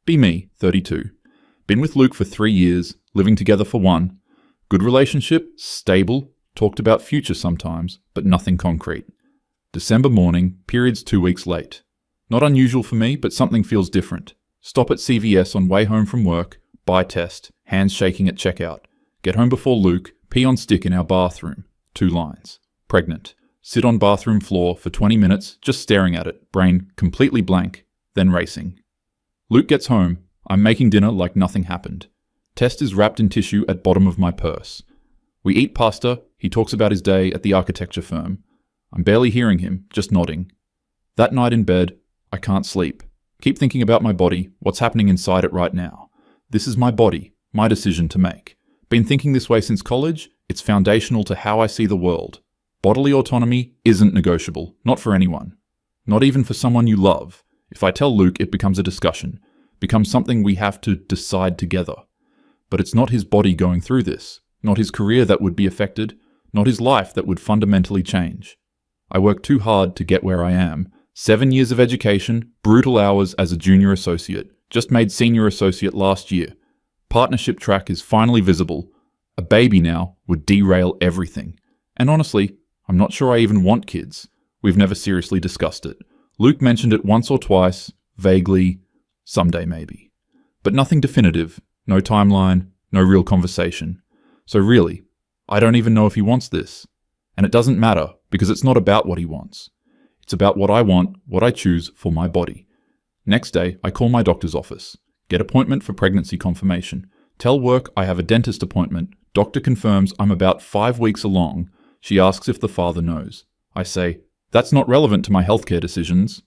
Be me, 32. Been with Luke for 3 years, living together for 1. Good relationship, stable, talked about future sometimes, but nothing concrete. December morning, periods 2 weeks late. Not unusual for me, but something feels different. Stop at CVS on way home from work, buy test, hands shaking at checkout. Get home before Luke, pee on stick in our bathroom. 2 lines. Pregnant. Sit on bathroom floor for 20 minutes, just staring at it, brain completely blank, then racing. Luke gets home. I'm making dinner like nothing happened. Test is wrapped in tissue at bottom of my purse. We eat pasta. He talks about his day at the architecture firm. I'm barely hearing him, just nodding. That night in bed, I can't sleep. Keep thinking about my body, what's happening inside it right now. This is my body, my decision to make. Been thinking this way since college. It's foundational to how I see the world. Bodily autonomy isn't negotiable, not for anyone. Not even for someone you love. If I tell Luke, it becomes a discussion, becomes something we have to decide together. But it's not his body going through this, not his career that would be affected, not his life that would fundamentally change. I worked too hard to get where I am. 7 years of education, brutal hours as a junior associate, just made senior associate last year. Partnership track is finally visible. A baby now would derail everything. And honestly, I'm not sure I even want kids. We've never seriously discussed it. Luke mentioned it once or twice, vaguely, someday maybe. But nothing definitive, no timeline, no real conversation. So really, I don't even know if he wants this. And it doesn't matter, because it's not about what he wants. It's about what I want, what I choose for my body. Next day, I call my doctor's office. Get appointment for pregnancy confirmation. Tell work I have a dentist appointment. Doctor confirms I'm about 5 weeks along. She asks if the father knows. I say, that's not relevant to my healthcare decisions.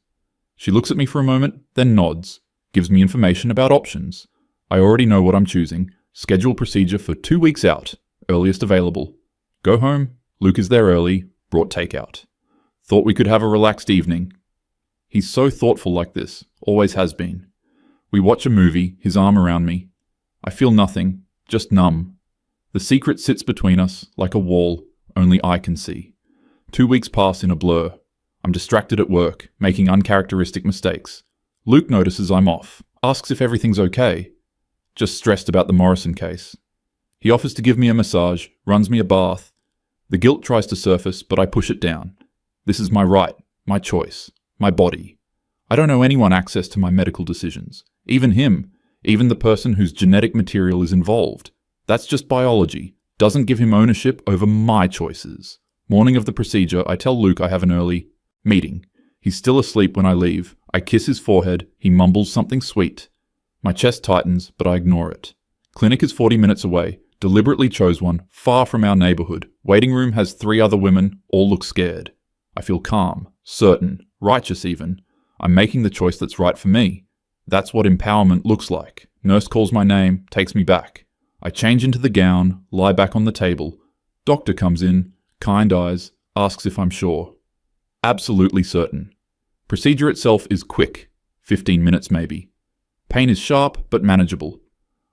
She looks at me for a moment, then nods. Gives me information about options. I already know what I'm choosing. Schedule procedure for 2 weeks out. Earliest available. Go home. Luke is there early. Brought takeout. Thought we could have a relaxed evening. He's so thoughtful like this. Always has been. We watch a movie, his arm around me. I feel nothing. Just numb. The secret sits between us, like a wall, only I can see. 2 weeks pass in a blur. I'm distracted at work, making uncharacteristic mistakes. Luke notices I'm off, asks if everything's okay. Just stressed about the Morrison case. He offers to give me a massage, runs me a bath. The guilt tries to surface, but I push it down. This is my right, my choice, my body. I don't owe anyone access to my medical decisions. Even him, even the person whose genetic material is involved. That's just biology. Doesn't give him ownership over my choices. Morning of the procedure, I tell Luke I have an early meeting. He's still asleep when I leave. I kiss his forehead. He mumbles something sweet. My chest tightens, but I ignore it. Clinic is 40 minutes away. Deliberately chose one, far from our neighborhood. Waiting room has 3 other women. All look scared. I feel calm, certain, righteous even. I'm making the choice that's right for me. That's what empowerment looks like. Nurse calls my name, takes me back. I change into the gown, lie back on the table. Doctor comes in, kind eyes, asks if I'm sure. Absolutely certain. Procedure itself is quick, 15 minutes maybe. Pain is sharp but manageable.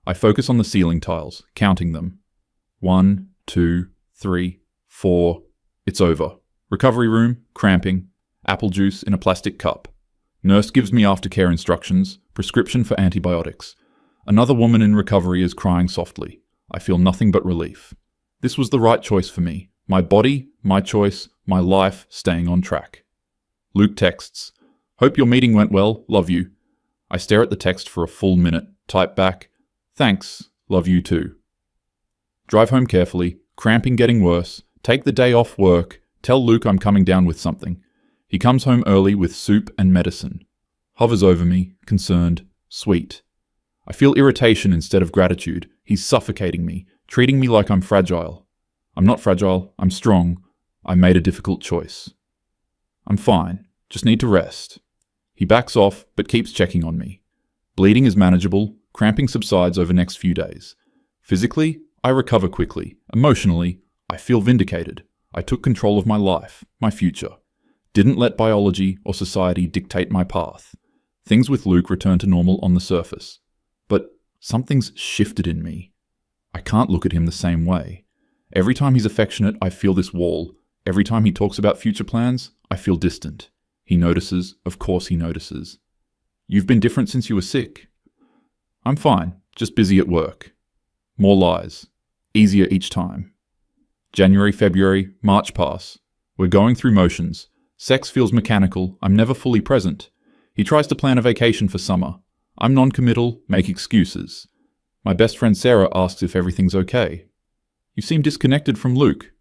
I focus on the ceiling tiles, counting them. 1, 2, 3, 4. It's over. Recovery room, cramping, apple juice in a plastic cup. Nurse gives me aftercare instructions, prescription for antibiotics. Another woman in recovery is crying softly. I feel nothing but relief. This was the right choice for me. My body, my choice, my life staying on track. Luke texts, "Hope your meeting went well, love you." I stare at the text for a full minute, type back, "Thanks, love you too." Drive home carefully, cramping getting worse, take the day off work, tell Luke I'm coming down with something. He comes home early with soup and medicine. Hovers over me, concerned, sweet. I feel irritation instead of gratitude. He's suffocating me, treating me like I'm fragile. I'm not fragile, I'm strong. I made a difficult choice. I'm fine, just need to rest. He backs off, but keeps checking on me. Bleeding is manageable, cramping subsides over next few days. Physically, I recover quickly. Emotionally, I feel vindicated. I took control of my life, my future. Didn't let biology or society dictate my path. Things with Luke return to normal on the surface. But something's shifted in me. I can't look at him the same way. Every time he's affectionate, I feel this wall. Every time he talks about future plans, I feel distant. He notices, of course he notices. "You've been different since you were sick." I'm fine, just busy at work. More lies. Easier each time. January, February, March pass. We're going through motions. Sex feels mechanical. I'm never fully present. He tries to plan a vacation for summer. I'm non-committal, make excuses. My best friend Sarah asks if everything's okay. You seem disconnected from Luke.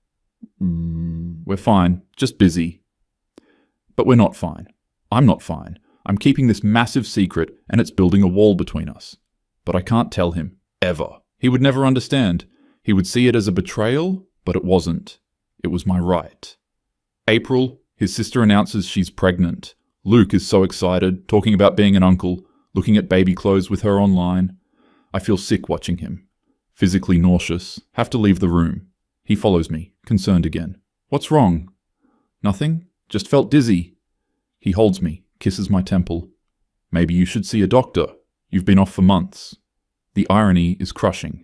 We're fine, just busy. But we're not fine. I'm not fine. I'm keeping this massive secret, and it's building a wall between us. But I can't tell him. Ever. He would never understand. He would see it as a betrayal, but it wasn't. It was my right. April, his sister announces she's pregnant. Luke is so excited, talking about being an uncle, looking at baby clothes with her online. I feel sick watching him. Physically nauseous. Have to leave the room. He follows me, concerned again. What's wrong? Nothing. Just felt dizzy. He holds me, kisses my temple. Maybe you should see a doctor. You've been off for months. The irony is crushing.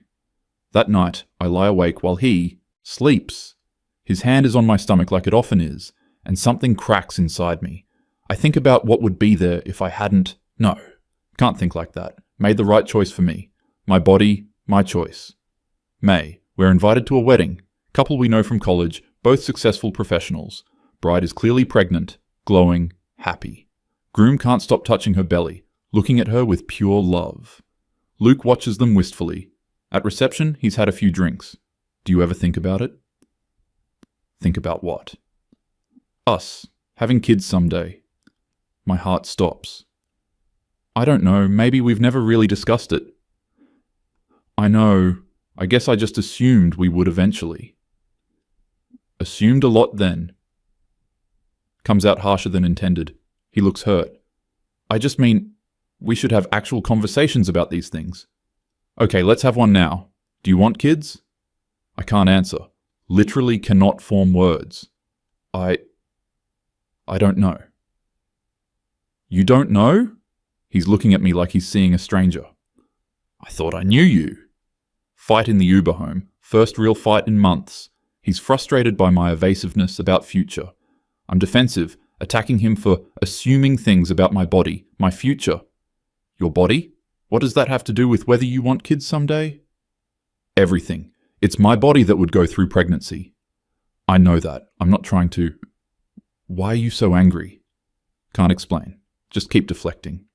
That night, I lie awake while he sleeps. His hand is on my stomach like it often is, and something cracks inside me. I think about what would be there if I hadn't. No, can't think like that. Made the right choice for me. My body, my choice. May, we're invited to a wedding. Couple we know from college, both successful professionals. Bride is clearly pregnant, glowing, happy. Groom can't stop touching her belly, looking at her with pure love. Luke watches them wistfully. At reception, he's had a few drinks. Do you ever think about it? Think about what? Us, having kids someday. My heart stops. I don't know, maybe we've never really discussed it. I know, I guess I just assumed we would eventually. Assumed a lot then. Comes out harsher than intended. He looks hurt. I just mean, we should have actual conversations about these things. Okay, let's have one now. Do you want kids? I can't answer. Literally cannot form words. I don't know. You don't know? He's looking at me like he's seeing a stranger. I thought I knew you. Fight in the Uber home. First real fight in months. He's frustrated by my evasiveness about future. I'm defensive, attacking him for assuming things about my body, my future. Your body? What does that have to do with whether you want kids someday? Everything. It's my body that would go through pregnancy. I know that. I'm not trying to... Why are you so angry? Can't explain. Just keep deflecting.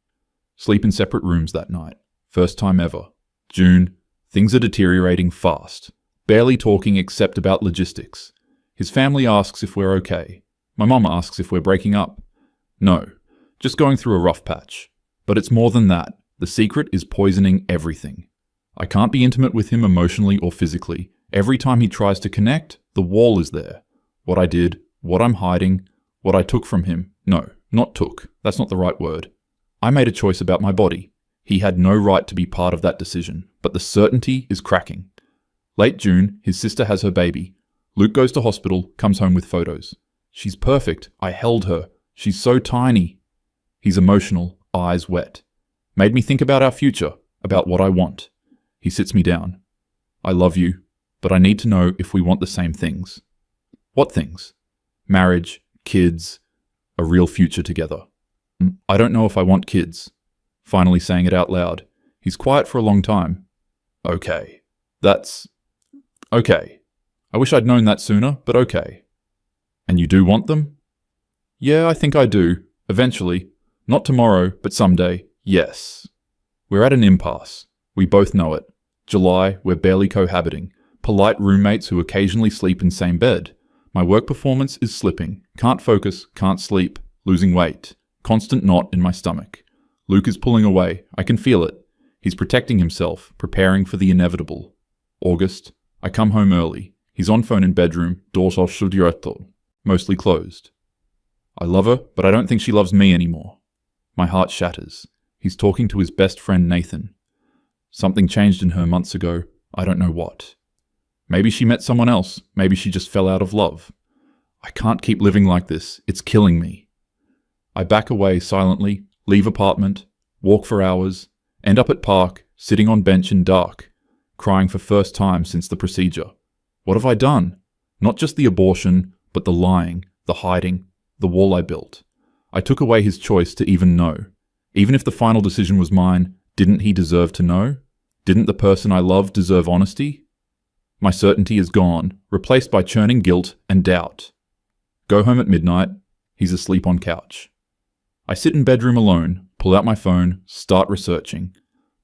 Sleep in separate rooms that night. First time ever. June. Things are deteriorating fast. Barely talking except about logistics. His family asks if we're okay. My mom asks if we're breaking up. No. Just going through a rough patch. But it's more than that. The secret is poisoning everything. I can't be intimate with him emotionally or physically. Every time he tries to connect, the wall is there. What I did, what I'm hiding, what I took from him. No, not took. That's not the right word. I made a choice about my body. He had no right to be part of that decision, but the certainty is cracking. Late June, his sister has her baby. Luke goes to hospital, comes home with photos. She's perfect. I held her. She's so tiny. He's emotional, eyes wet. Made me think about our future, about what I want. He sits me down. I love you, but I need to know if we want the same things. What things? Marriage, kids, a real future together. I don't know if I want kids. Finally saying it out loud. He's quiet for a long time. Okay. That's... okay. I wish I'd known that sooner, but okay. And you do want them? Yeah, I think I do. Eventually. Not tomorrow, but someday. Yes. We're at an impasse. We both know it. July, we're barely cohabiting. Polite roommates who occasionally sleep in same bed. My work performance is slipping. Can't focus, can't sleep. Losing weight. Constant knot in my stomach. Luke is pulling away. I can feel it. He's protecting himself, preparing for the inevitable. August. I come home early. He's on phone in bedroom. Doors are shut, mostly closed. I love her, but I don't think she loves me anymore. My heart shatters. He's talking to his best friend Nathan. Something changed in her months ago. I don't know what. Maybe she met someone else. Maybe she just fell out of love. I can't keep living like this. It's killing me. I back away silently, leave apartment, walk for hours, end up at park, sitting on bench in dark, crying for first time since the procedure. What have I done? Not just the abortion, but the lying, the hiding, the wall I built. I took away his choice to even know. Even if the final decision was mine, Didn't he deserve to know? Didn't the person I love deserve honesty? My certainty is gone, replaced by churning guilt and doubt. Go home at midnight. He's asleep on couch. I sit in bedroom alone, pull out my phone, start researching.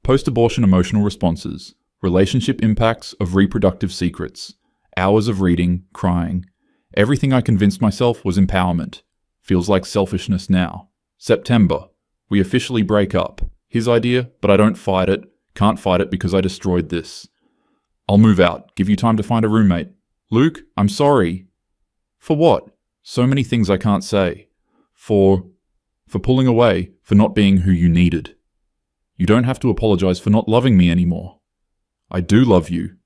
Post-abortion emotional responses, relationship impacts of reproductive secrets, hours of reading, crying. Everything I convinced myself was empowerment. Feels like selfishness now. September. We officially break up. His idea, but I don't fight it. Can't fight it because I destroyed this. I'll move out. Give you time to find a roommate. Luke, I'm sorry. For what? So many things I can't say. For pulling away, for not being who you needed. You don't have to apologize for not loving me anymore. I do love you.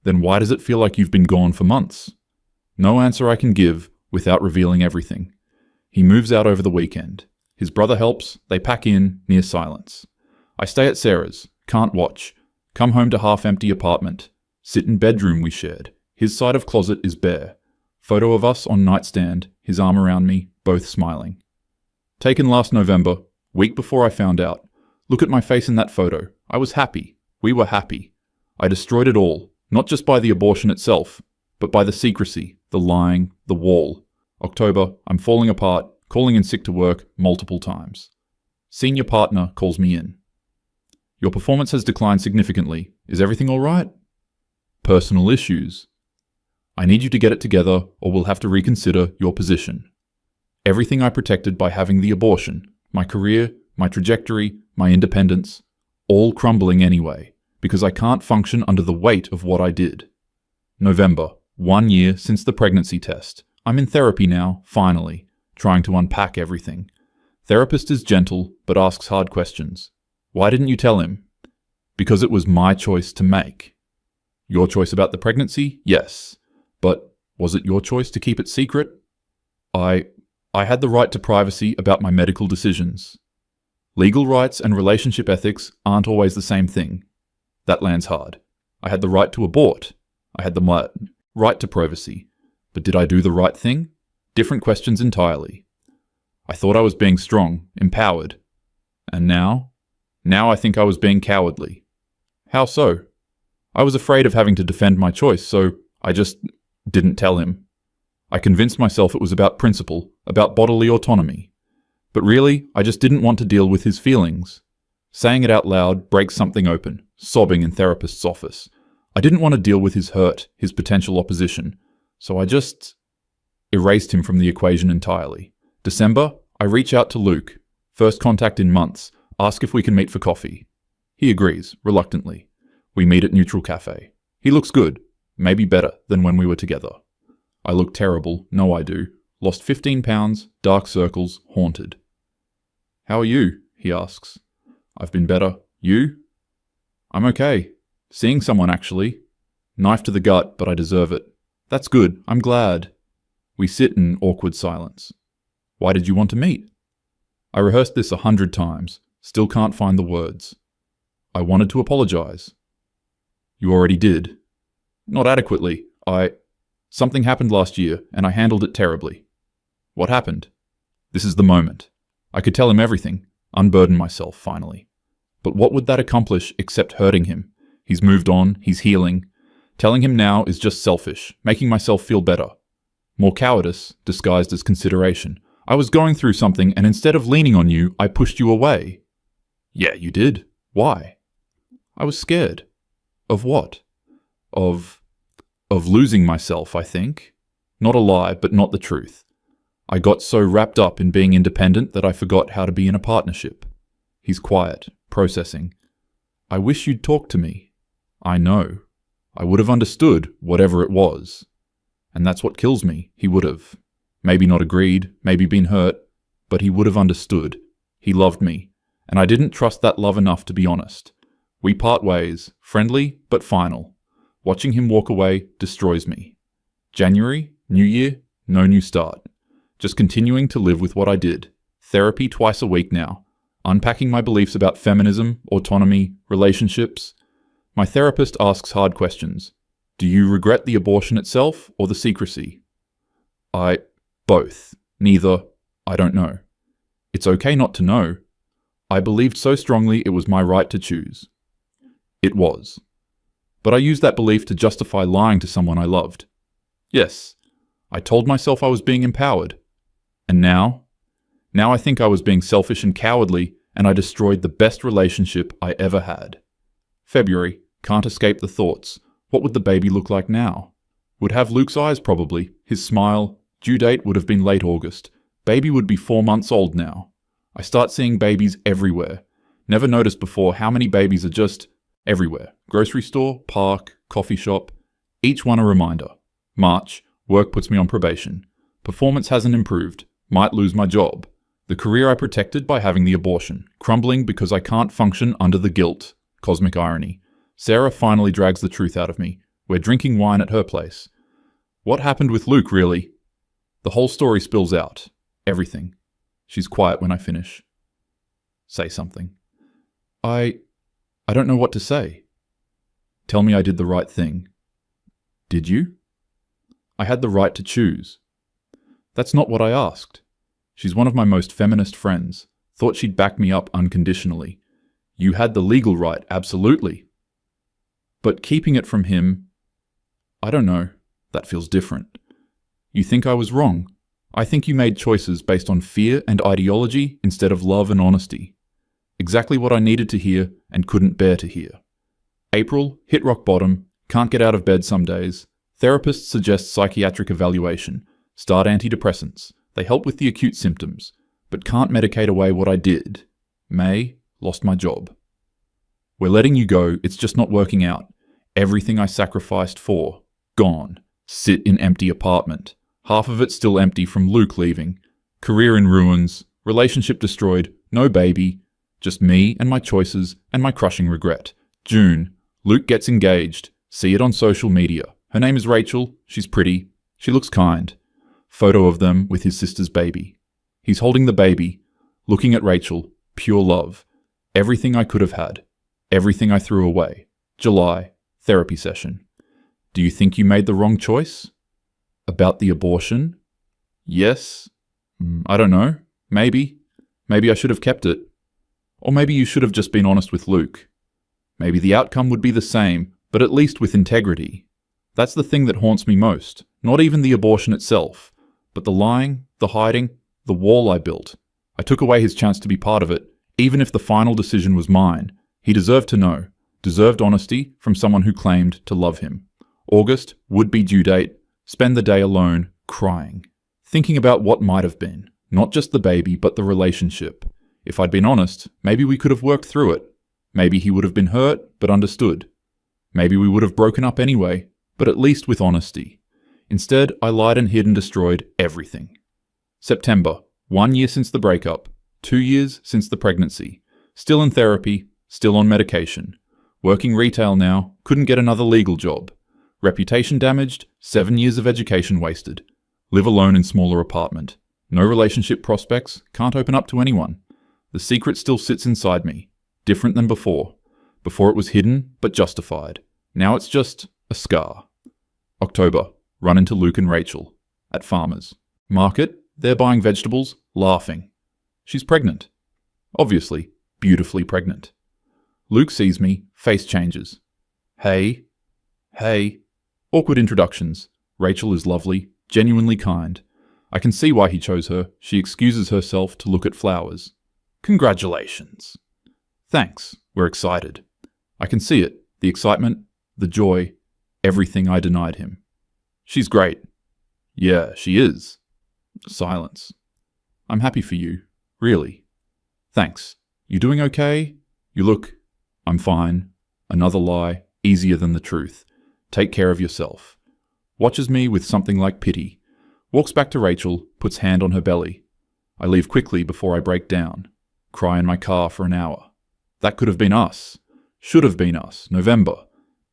Then why does it feel like you've been gone for months? No answer I can give without revealing everything. He moves out over the weekend. His brother helps. They pack in, near silence. I stay at Sarah's. Can't watch. Come home to half-empty apartment. Sit in bedroom we shared. His side of closet is bare. Photo of us on nightstand, his arm around me, both smiling. Taken last November, week before I found out. Look at my face in that photo. I was happy. We were happy. I destroyed it all, not just by the abortion itself, but by the secrecy, the lying, the wall. October, I'm falling apart, calling in sick to work multiple times. Senior partner calls me in. Your performance has declined significantly. Is everything all right? Personal issues. I need you to get it together or we'll have to reconsider your position. Everything I protected by having the abortion, my career, my trajectory, my independence, all crumbling anyway, because I can't function under the weight of what I did. November, 1 year since the pregnancy test. I'm in therapy now, finally, trying to unpack everything. Therapist is gentle, but asks hard questions. Why didn't you tell him? Because it was my choice to make. Your choice about the pregnancy? Yes. But was it your choice to keep it secret? I had the right to privacy about my medical decisions. Legal rights and relationship ethics aren't always the same thing. That lands hard. I had the right to abort. I had the right to privacy. But did I do the right thing? Different questions entirely. I thought I was being strong, empowered. And now I think I was being cowardly. How so? I was afraid of having to defend my choice, so I just didn't tell him. I convinced myself it was about principle, about bodily autonomy. But really, I just didn't want to deal with his feelings. Saying it out loud breaks something open, sobbing in therapist's office. I didn't want to deal with his hurt, his potential opposition. So I just erased him from the equation entirely. December, I reach out to Luke. First contact in months. Ask if we can meet for coffee. He agrees, reluctantly. We meet at Neutral Cafe. He looks good, maybe better than when we were together. I look terrible, no I do. Lost 15 pounds, dark circles, haunted. How are you? He asks. I've been better. You? I'm okay. Seeing someone actually. Knife to the gut, but I deserve it. That's good, I'm glad. We sit in awkward silence. Why did you want to meet? I rehearsed this 100 times, still can't find the words. I wanted to apologize. You already did. Not adequately. Something happened last year, and I handled it terribly. What happened? This is the moment. I could tell him everything, unburden myself, finally. But what would that accomplish except hurting him? He's moved on, he's healing. Telling him now is just selfish, making myself feel better. More cowardice, disguised as consideration. I was going through something, and instead of leaning on you, I pushed you away. Yeah, you did. Why? I was scared. Of what? Of losing myself, I think. Not a lie, but not the truth. I got so wrapped up in being independent that I forgot how to be in a partnership. He's quiet, processing. I wish you'd talk to me. I know. I would have understood whatever it was. And that's what kills me. He would have. Maybe not agreed, maybe been hurt, but he would have understood. He loved me, and I didn't trust that love enough to be honest. We part ways, friendly but final. Watching him walk away destroys me. January, New Year, no new start. Just continuing to live with what I did. Therapy twice a week now. Unpacking my beliefs about feminism, autonomy, relationships. My therapist asks hard questions. Do you regret the abortion itself or the secrecy? Both. Neither. I don't know. It's okay not to know. I believed so strongly it was my right to choose. It was. But I used that belief to justify lying to someone I loved. Yes, I told myself I was being empowered. And now I think I was being selfish and cowardly, and I destroyed the best relationship I ever had. February, can't escape the thoughts. What would the baby look like now? Would have Luke's eyes probably, his smile. Due date would have been late August. Baby would be 4 months old now. I start seeing babies everywhere. Never noticed before how many babies are just everywhere. Grocery store, park, coffee shop. Each one a reminder. March, work puts me on probation. Performance hasn't improved. Might lose my job. The career I protected by having the abortion. Crumbling because I can't function under the guilt. Cosmic irony. Sarah finally drags the truth out of me. We're drinking wine at her place. What happened with Luke, really? The whole story spills out. Everything. She's quiet when I finish. Say something. I don't know what to say. Tell me I did the right thing. Did you? I had the right to choose. That's not what I asked. She's one of my most feminist friends. Thought she'd back me up unconditionally. You had the legal right, absolutely. But keeping it from him, I don't know, that feels different. You think I was wrong. I think you made choices based on fear and ideology instead of love and honesty. Exactly what I needed to hear and couldn't bear to hear. April, hit rock bottom, can't get out of bed some days. Therapists suggest psychiatric evaluation. Start antidepressants. They help with the acute symptoms, but can't medicate away what I did. May, lost my job. We're letting you go, it's just not working out. Everything I sacrificed for, gone. Sit in empty apartment. Half of it still empty from Luke leaving. Career in ruins, relationship destroyed, no baby. Just me and my choices and my crushing regret. June, Luke gets engaged. See it on social media. Her name is Rachel, she's pretty, she looks kind. Photo of them with his sister's baby. He's holding the baby, looking at Rachel, pure love. Everything I could have had. Everything I threw away. July, therapy session. Do you think you made the wrong choice? About the abortion? Yes. I don't know. Maybe. Maybe I should have kept it. Or maybe you should have just been honest with Luke. Maybe the outcome would be the same, but at least with integrity. That's the thing that haunts me most. Not even the abortion itself, but the lying, the hiding, the wall I built. I took away his chance to be part of it, even if the final decision was mine. He deserved to know. Deserved honesty from someone who claimed to love him. August, would-be due date. Spend the day alone, crying. Thinking about what might have been. Not just the baby, but the relationship. If I'd been honest, maybe we could have worked through it. Maybe he would have been hurt, but understood. Maybe we would have broken up anyway, but at least with honesty. Instead, I lied and hid and destroyed everything. September, 1 year since the breakup. 2 years since the pregnancy. Still in therapy, still on medication. Working retail now, couldn't get another legal job. Reputation damaged, 7 years of education wasted. Live alone in smaller apartment. No relationship prospects, can't open up to anyone. The secret still sits inside me. Different than before. Before it was hidden, but justified. Now it's just a scar. October, run into Luke and Rachel. At Farmers. Market, they're buying vegetables, laughing. She's pregnant. Obviously, beautifully pregnant. Luke sees me, face changes. Hey. Awkward introductions. Rachel is lovely, genuinely kind. I can see why he chose her. She excuses herself to look at flowers. Congratulations. Thanks, we're excited. I can see it, the excitement, the joy, everything I denied him. She's great. Yeah, she is. Silence. I'm happy for you, really. Thanks. You doing okay? You look... I'm fine. Another lie, easier than the truth. Take care of yourself. Watches me with something like pity. Walks back to Rachel, puts hand on her belly. I leave quickly before I break down. Cry in my car for an hour. That could have been us. Should have been us. November.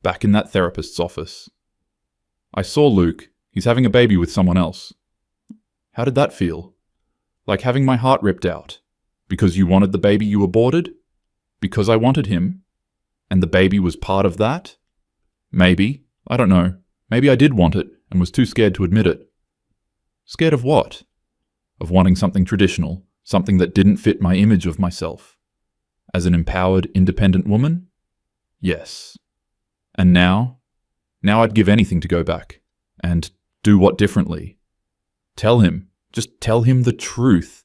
Back in that therapist's office. I saw Luke. He's having a baby with someone else. How did that feel? Like having my heart ripped out. Because you wanted the baby you aborted? Because I wanted him? And the baby was part of that? Maybe. I don't know. Maybe I did want it and was too scared to admit it. Scared of what? Of wanting something traditional, something that didn't fit my image of myself. As an empowered, independent woman? Yes. And now I'd give anything to go back. And do what differently? Just tell him the truth.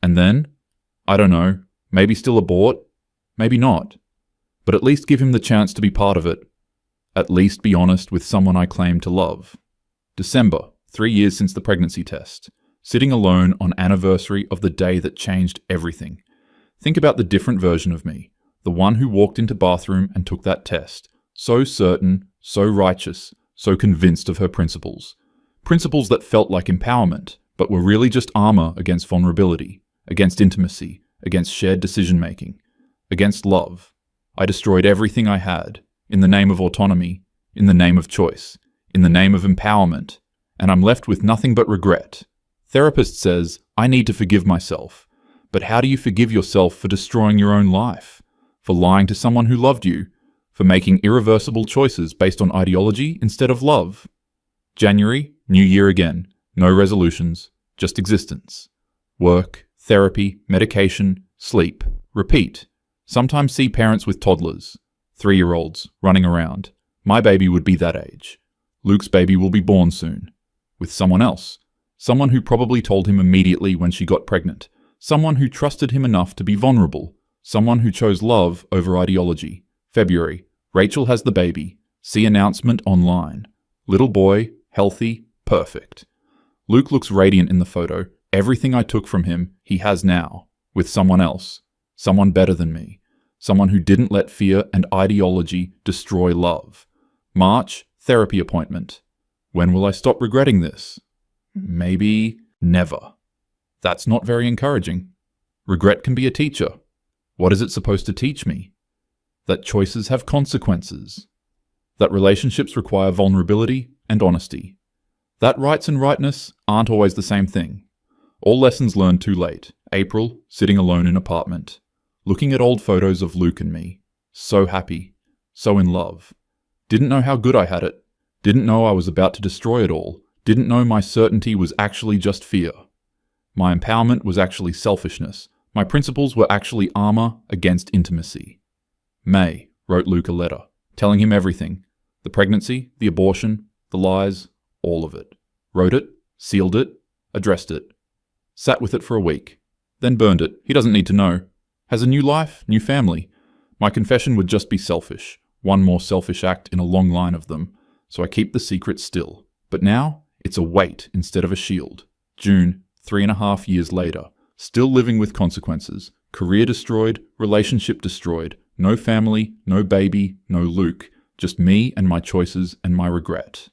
And then, I don't know, maybe still abort, maybe not. But at least give him the chance to be part of it. At least be honest with someone I claim to love. December, 3 years since the pregnancy test. Sitting alone on anniversary of the day that changed everything. Think about the different version of me. The one who walked into bathroom and took that test. So certain, so righteous, so convinced of her principles. Principles that felt like empowerment, but were really just armor against vulnerability, against intimacy, against shared decision-making, against love. I destroyed everything I had, in the name of autonomy, in the name of choice, in the name of empowerment, and I'm left with nothing but regret. Therapist says, I need to forgive myself. But how do you forgive yourself for destroying your own life? For lying to someone who loved you? For making irreversible choices based on ideology instead of love? January, new year again. No resolutions, just existence. Work, therapy, medication, sleep, repeat. Sometimes see parents with toddlers, 3-year-olds, running around. My baby would be that age. Luke's baby will be born soon. With someone else. Someone who probably told him immediately when she got pregnant. Someone who trusted him enough to be vulnerable. Someone who chose love over ideology. February. Rachel has the baby. See announcement online. Little boy, healthy, perfect. Luke looks radiant in the photo. Everything I took from him, he has now. With someone else. Someone better than me. Someone who didn't let fear and ideology destroy love. March, therapy appointment. When will I stop regretting this? Maybe never. That's not very encouraging. Regret can be a teacher. What is it supposed to teach me? That choices have consequences. That relationships require vulnerability and honesty. That rights and rightness aren't always the same thing. All lessons learned too late. April, sitting alone in apartment. Looking at old photos of Luke and me. So happy. So in love. Didn't know how good I had it. Didn't know I was about to destroy it all. Didn't know my certainty was actually just fear. My empowerment was actually selfishness. My principles were actually armor against intimacy. May wrote Luke a letter, telling him everything. The pregnancy, the abortion, the lies, all of it. Wrote it, sealed it, addressed it. Sat with it for a week. Then burned it. He doesn't need to know. Has a new life, new family. My confession would just be selfish. One more selfish act in a long line of them. So I keep the secret still. But now, it's a weight instead of a shield. June, 3.5 years later. Still living with consequences. Career destroyed, relationship destroyed. No family, no baby, no Luke. Just me and my choices and my regret.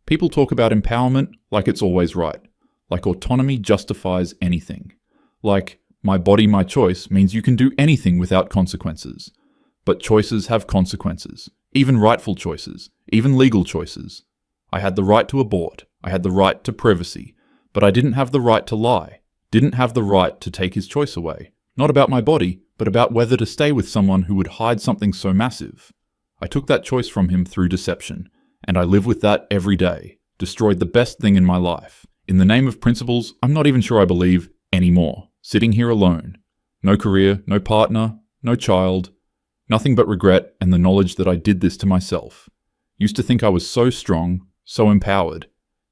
People talk about empowerment like it's always right. Like autonomy justifies anything. Like, my body, my choice means you can do anything without consequences. But choices have consequences. Even rightful choices. Even legal choices. I had the right to abort. I had the right to privacy. But I didn't have the right to lie. Didn't have the right to take his choice away. Not about my body, but about whether to stay with someone who would hide something so massive. I took that choice from him through deception. And I live with that every day. Destroyed the best thing in my life. In the name of principles, I'm not even sure I believe anymore. Sitting here alone. No career, no partner, no child. Nothing but regret and the knowledge that I did this to myself. Used to think I was so strong, so empowered.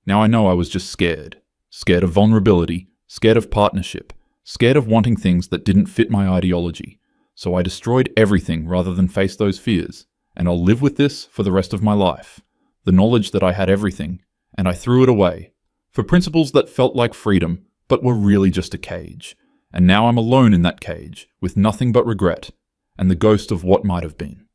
Now I know I was just scared. Scared of vulnerability, scared of partnership, scared of wanting things that didn't fit my ideology. So I destroyed everything rather than face those fears. And I'll live with this for the rest of my life. The knowledge that I had everything, and I threw it away. For principles that felt like freedom, but were really just a cage. And now I'm alone in that cage, with nothing but regret, and the ghost of what might have been.